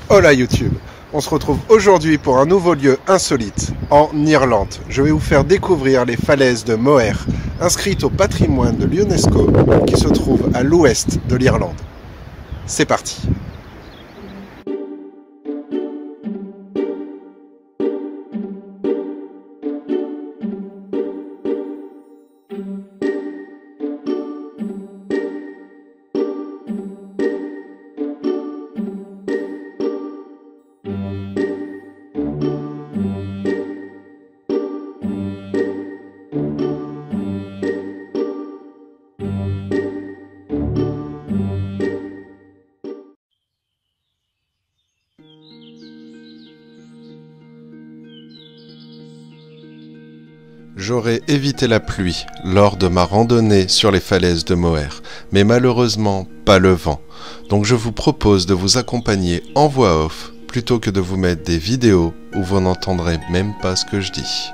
Hola YouTube, on se retrouve aujourd'hui pour un nouveau lieu insolite, en Irlande. Je vais vous faire découvrir les falaises de Moher, inscrites au patrimoine de l'UNESCO, qui se trouvent à l'ouest de l'Irlande. C'est parti. J'aurais évité la pluie lors de ma randonnée sur les falaises de Moher, mais malheureusement pas le vent. Donc je vous propose de vous accompagner en voix off plutôt que de vous mettre des vidéos où vous n'entendrez même pas ce que je dis.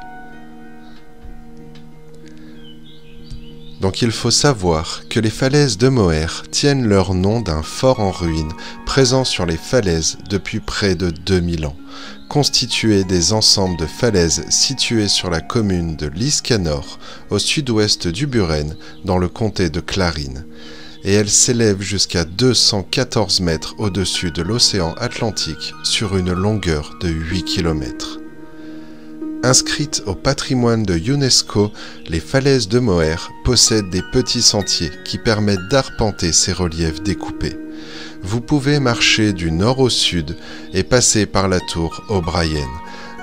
Donc il faut savoir que les falaises de Moher tiennent leur nom d'un fort en ruine présent sur les falaises depuis près de 2000 ans, constitué des ensembles de falaises situées sur la commune de Liscannor, au sud-ouest du Buren, dans le comté de Clarin. Et elles s'élèvent jusqu'à 214 mètres au-dessus de l'océan Atlantique sur une longueur de 8 km. Inscrites au patrimoine de l'UNESCO, les falaises de Moher possèdent des petits sentiers qui permettent d'arpenter ces reliefs découpés. Vous pouvez marcher du nord au sud et passer par la tour O'Brien,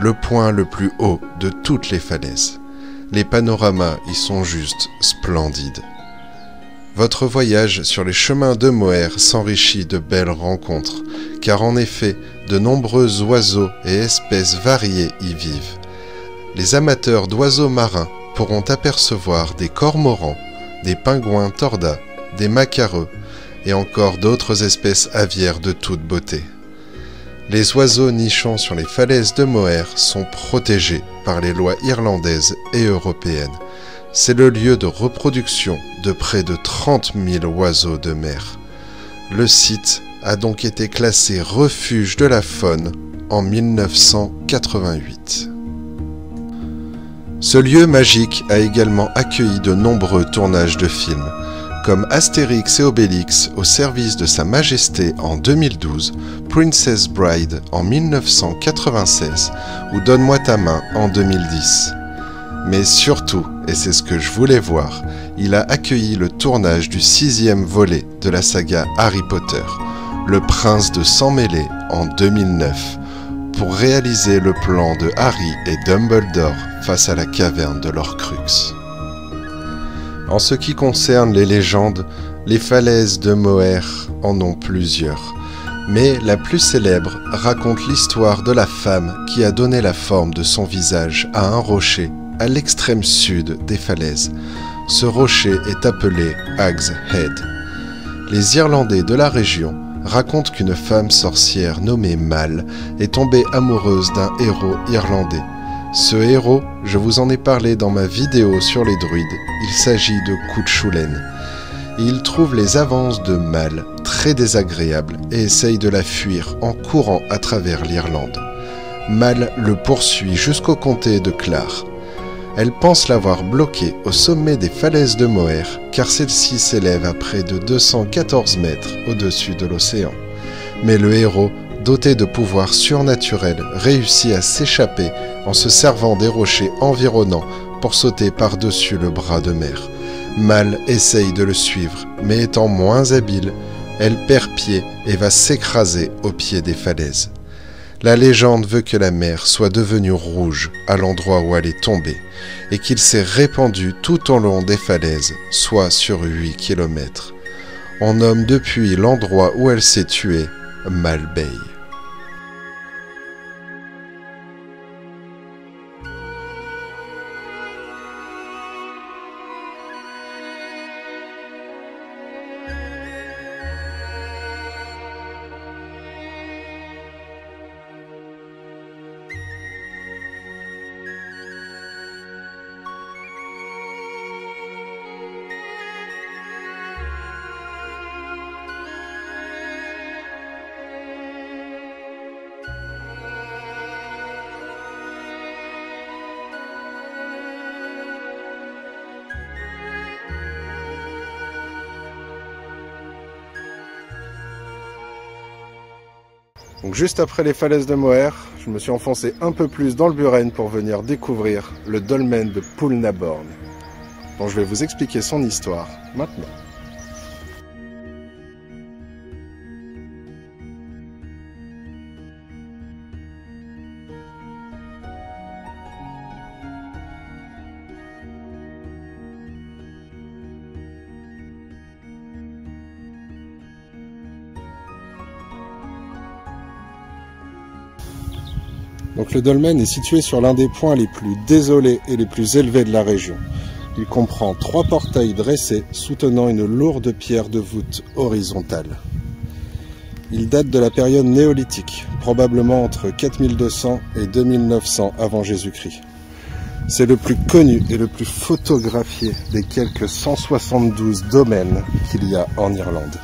le point le plus haut de toutes les falaises. Les panoramas y sont juste splendides. Votre voyage sur les chemins de Moher s'enrichit de belles rencontres, car en effet, de nombreux oiseaux et espèces variées y vivent. Les amateurs d'oiseaux marins pourront apercevoir des cormorans, des pingouins tordas, des macareux et encore d'autres espèces aviaires de toute beauté. Les oiseaux nichant sur les falaises de Moher sont protégés par les lois irlandaises et européennes. C'est le lieu de reproduction de près de 30 000 oiseaux de mer. Le site a donc été classé refuge de la faune en 1988. Ce lieu magique a également accueilli de nombreux tournages de films, comme Astérix et Obélix au service de Sa Majesté en 2012, Princess Bride en 1996 ou Donne-moi ta main en 2010. Mais surtout, et c'est ce que je voulais voir, il a accueilli le tournage du 6e volet de la saga Harry Potter, Le Prince de Sang Mêlé en 2009, pour réaliser le plan de Harry et Dumbledore face à la caverne de l'Horcrux. En ce qui concerne les légendes, les falaises de Moher en ont plusieurs, mais la plus célèbre raconte l'histoire de la femme qui a donné la forme de son visage à un rocher à l'extrême sud des falaises. Ce rocher est appelé Hag's Head. Les Irlandais de la région racontent qu'une femme sorcière nommée Mal est tombée amoureuse d'un héros irlandais. Ce héros, je vous en ai parlé dans ma vidéo sur les druides, il s'agit de Cuchulainn. Il trouve les avances de Mal très désagréables et essaye de la fuir en courant à travers l'Irlande. Mal le poursuit jusqu'au comté de Clare. Elle pense l'avoir bloqué au sommet des falaises de Moher, car celle-ci s'élève à près de 214 mètres au-dessus de l'océan. Mais le héros, doté de pouvoirs surnaturels, réussit à s'échapper en se servant des rochers environnants pour sauter par-dessus le bras de mer. Mal essaye de le suivre, mais étant moins habile, elle perd pied et va s'écraser au pied des falaises. La légende veut que la mer soit devenue rouge à l'endroit où elle est tombée et qu'il s'est répandu tout au long des falaises, soit sur 8 km. On nomme depuis l'endroit où elle s'est tuée Mal Bay. Donc juste après les falaises de Moher, je me suis enfoncé un peu plus dans le Buren pour venir découvrir le dolmen de Poulnaborn, dont je vais vous expliquer son histoire maintenant. Donc le dolmen est situé sur l'un des points les plus désolés et les plus élevés de la région. Il comprend 3 portails dressés soutenant une lourde pierre de voûte horizontale. Il date de la période néolithique, probablement entre 4200 et 2900 avant Jésus-Christ. C'est le plus connu et le plus photographié des quelques 172 dolmens qu'il y a en Irlande.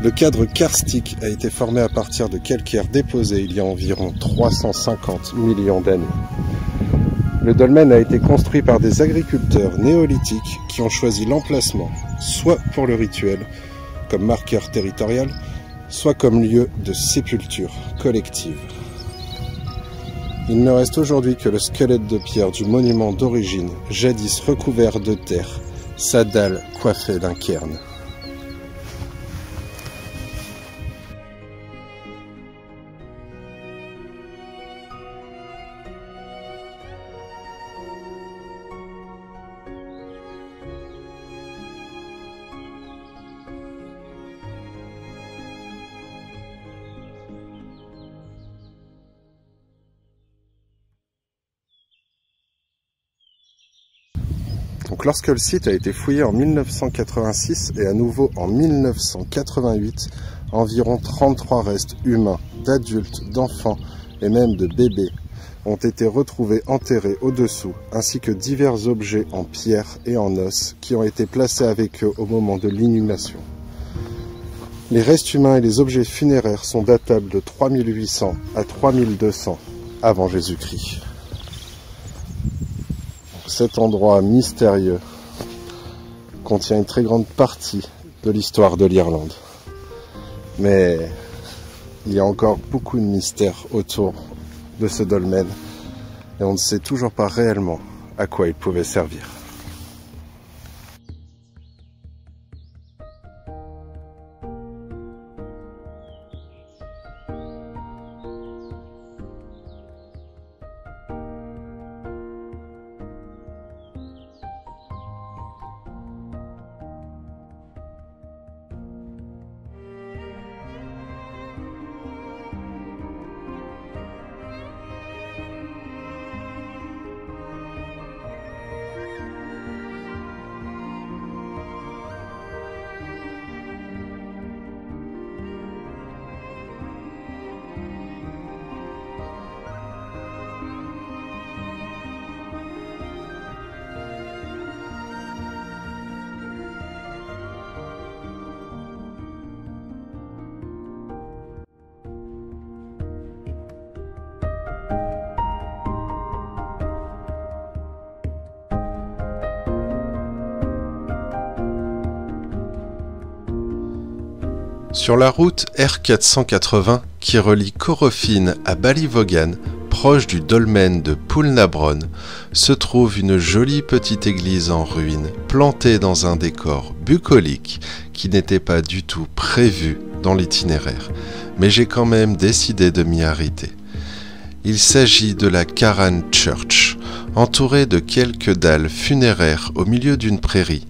Le cadre karstique a été formé à partir de calcaire déposé il y a environ 350 millions d'années. Le dolmen a été construit par des agriculteurs néolithiques qui ont choisi l'emplacement, soit pour le rituel, comme marqueur territorial, soit comme lieu de sépulture collective. Il ne reste aujourd'hui que le squelette de pierre du monument d'origine, jadis recouvert de terre, sa dalle coiffée d'un cairn. Donc lorsque le site a été fouillé en 1986 et à nouveau en 1988, environ 33 restes humains, d'adultes, d'enfants et même de bébés ont été retrouvés enterrés au-dessous, ainsi que divers objets en pierre et en os qui ont été placés avec eux au moment de l'inhumation. Les restes humains et les objets funéraires sont datables de 3800 à 3200 avant Jésus-Christ. Cet endroit mystérieux contient une très grande partie de l'histoire de l'Irlande. Mais il y a encore beaucoup de mystères autour de ce dolmen et on ne sait toujours pas réellement à quoi il pouvait servir. Sur la route R480 qui relie Corofin à Ballyvogan, proche du dolmen de Poulnaborn, se trouve une jolie petite église en ruine, plantée dans un décor bucolique qui n'était pas du tout prévu dans l'itinéraire, mais j'ai quand même décidé de m'y arrêter. Il s'agit de la Carran Church, entourée de quelques dalles funéraires au milieu d'une prairie.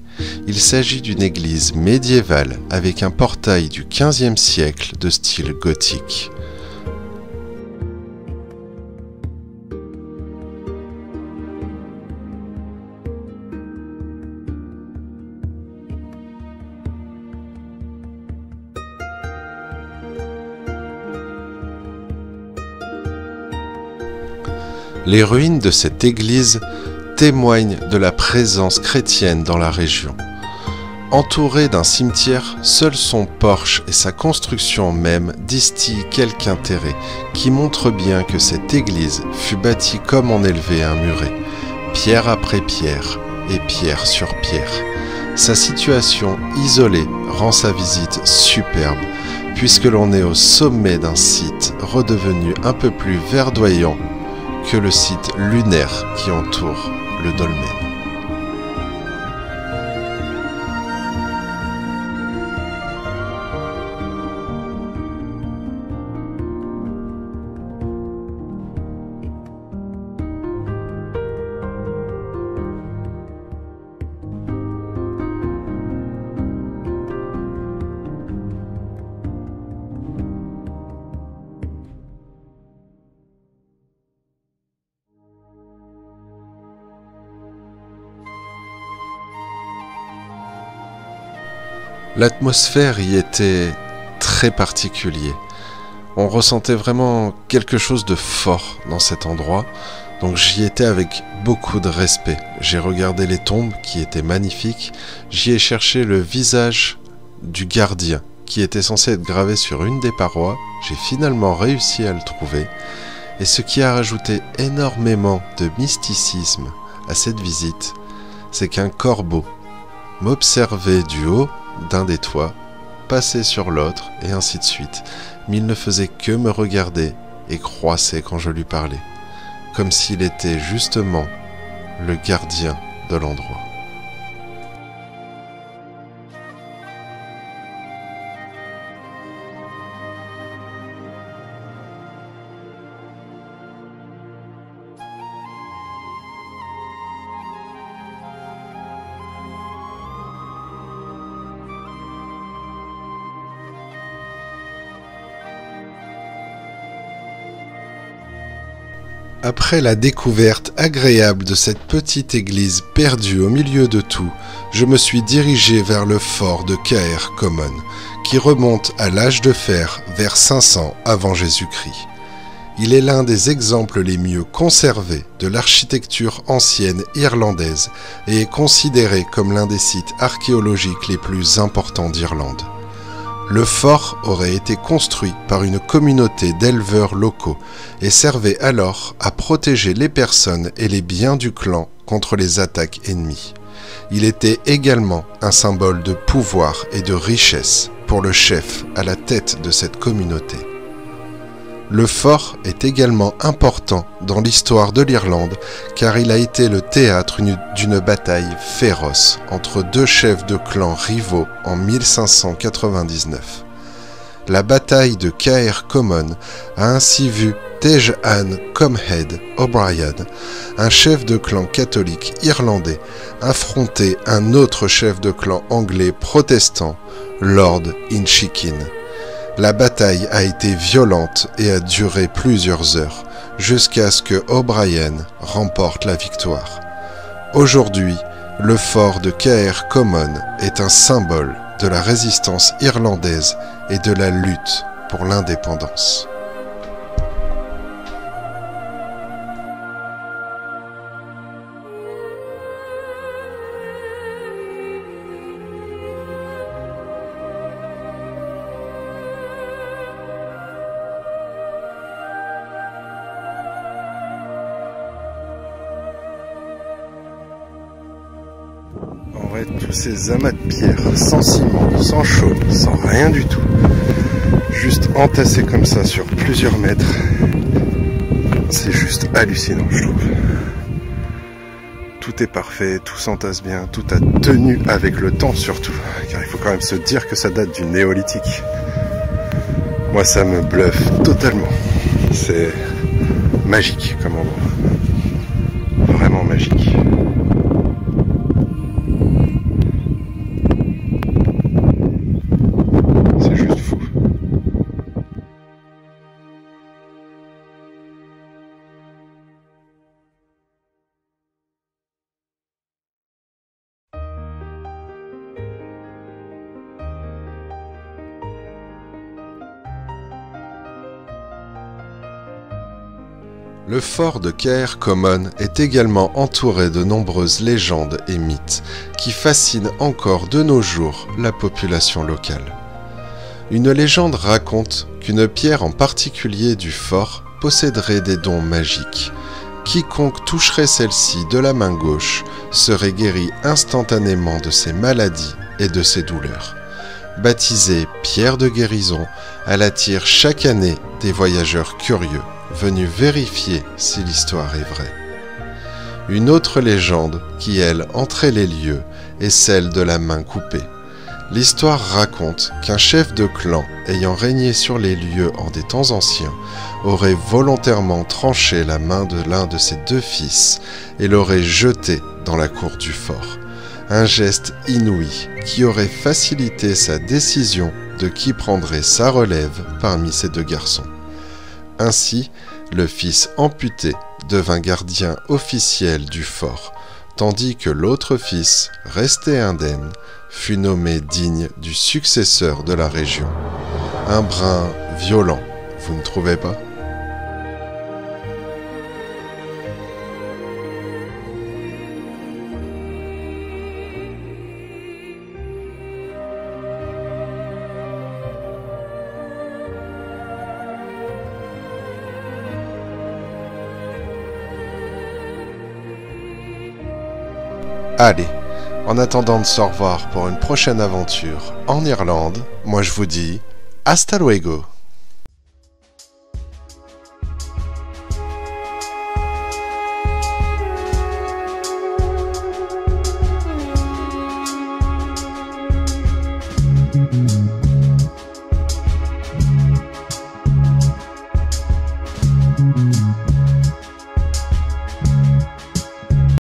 Il s'agit d'une église médiévale avec un portail du XVe siècle de style gothique. Les ruines de cette église témoignent de la présence chrétienne dans la région. Entouré d'un cimetière, seul son porche et sa construction même distillent quelque intérêt qui montre bien que cette église fut bâtie comme on élevait un muret, pierre après pierre et pierre sur pierre. Sa situation isolée rend sa visite superbe, puisque l'on est au sommet d'un site redevenu un peu plus verdoyant que le site lunaire qui entoure le dolmen. L'atmosphère y était très particulière. On ressentait vraiment quelque chose de fort dans cet endroit, donc j'y étais avec beaucoup de respect. J'ai regardé les tombes qui étaient magnifiques, j'y ai cherché le visage du gardien qui était censé être gravé sur une des parois. J'ai finalement réussi à le trouver, et ce qui a rajouté énormément de mysticisme à cette visite, c'est qu'un corbeau m'observait du haut d'un des toits, passait sur l'autre, et ainsi de suite. Mais il ne faisait que me regarder et croissait quand je lui parlais, comme s'il était justement le gardien de l'endroit. Après la découverte agréable de cette petite église perdue au milieu de tout, je me suis dirigé vers le fort de Caer Common, qui remonte à l'âge de fer vers 500 avant Jésus-Christ. Il est l'un des exemples les mieux conservés de l'architecture ancienne irlandaise et est considéré comme l'un des sites archéologiques les plus importants d'Irlande. Le fort aurait été construit par une communauté d'éleveurs locaux et servait alors à protéger les personnes et les biens du clan contre les attaques ennemies. Il était également un symbole de pouvoir et de richesse pour le chef à la tête de cette communauté. Le fort est également important dans l'histoire de l'Irlande car il a été le théâtre d'une bataille féroce entre deux chefs de clans rivaux en 1599. La bataille de Caer Common a ainsi vu Tej-An Comhead O'Brien, un chef de clan catholique irlandais, affronter un autre chef de clan anglais protestant, Lord Inchiquin. La bataille a été violente et a duré plusieurs heures, jusqu'à ce que O'Brien remporte la victoire. Aujourd'hui, le fort de Caer Common est un symbole de la résistance irlandaise et de la lutte pour l'indépendance. En vrai, tous ces amas de pierres, sans ciment, sans chaume, sans rien du tout, juste entassés comme ça sur plusieurs mètres, c'est juste hallucinant, je trouve. Tout est parfait, tout s'entasse bien, tout a tenu avec le temps surtout, car il faut quand même se dire que ça date du néolithique. Moi, ça me bluffe totalement. C'est magique comme endroit, vraiment magique. Le fort de Caer Common est également entouré de nombreuses légendes et mythes qui fascinent encore de nos jours la population locale. Une légende raconte qu'une pierre en particulier du fort posséderait des dons magiques. Quiconque toucherait celle-ci de la main gauche serait guéri instantanément de ses maladies et de ses douleurs. Baptisée Pierre de Guérison, elle attire chaque année des voyageurs curieux, venus vérifier si l'histoire est vraie. Une autre légende qui, elle, entrait les lieux, est celle de la main coupée. L'histoire raconte qu'un chef de clan, ayant régné sur les lieux en des temps anciens, aurait volontairement tranché la main de l'un de ses 2 fils et l'aurait jeté dans la cour du fort. Un geste inouï qui aurait facilité sa décision de qui prendrait sa relève parmi ses 2 garçons. Ainsi, le fils amputé devint gardien officiel du fort, tandis que l'autre fils, resté indemne, fut nommé digne du successeur de la région. Un brin violent, vous ne trouvez pas ? Allez, en attendant de se revoir pour une prochaine aventure en Irlande, moi je vous dis hasta luego.